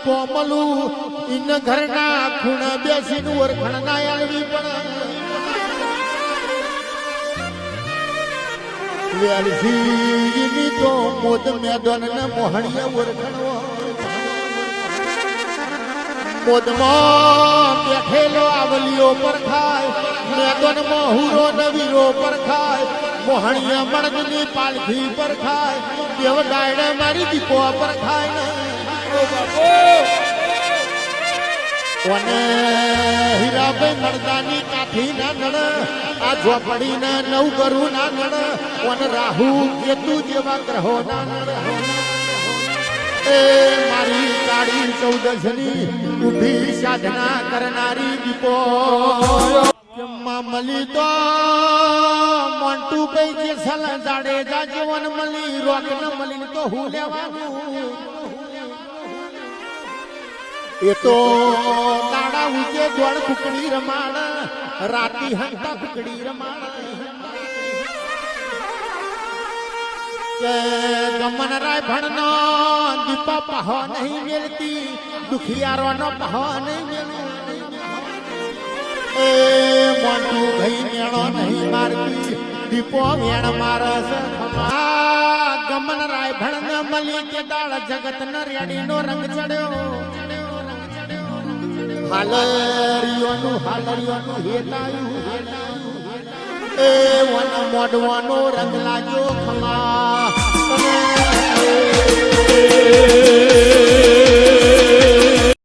કોમલું in ઘરના ખૂણે બેસીને ઓરખણ ના આલવી પણ વેલસીની તો મોદ મેદાન ને મોહણીએ ઓરખણો મોદમાં બેઠેલો આવલીઓ પર ખાય મેદાનમાં હુરો નવીરો પર ખાય મોહણીએ મણદની પાલખી પર ખાય દેવ ડાયડે મારી દીપો પર ખાય ને કોને હીરાભાઈ મરદાની કાઠી ના નડ આ ઝોપડી ના નવ કરું ના નડ કોને રાહુ કેતુ જેવા ગ્રહો ના નડ એ મારી કાળી ચૌદશની ઊભી સાધના કરનારી દીપો મળી તો મોન્ટુ કઈ જે સલ જાડેજા જીવન મળી રોક ન મળી તો હું લેવાનું એ તો દાડા ઊંચે દોડ કુકડી રમાડ રાતી હંતા કુકડી રમાડ કે ગમન રાય ભણનો દીપા પહો નહીં મેલતી દુખિયારો નો પહો નહીં મેલતી એ મોન્ટુ ભાઈ મેળો નહીં મારતી દીપો મેળ મારસ ગમન રાય ભણ મલી કે દાળ જગત ન રેડી નો રંગ ચડ્યો હાલરિયોનું હેતાયું એ વન મોડવાનો રંગ લાગ્યો ખમા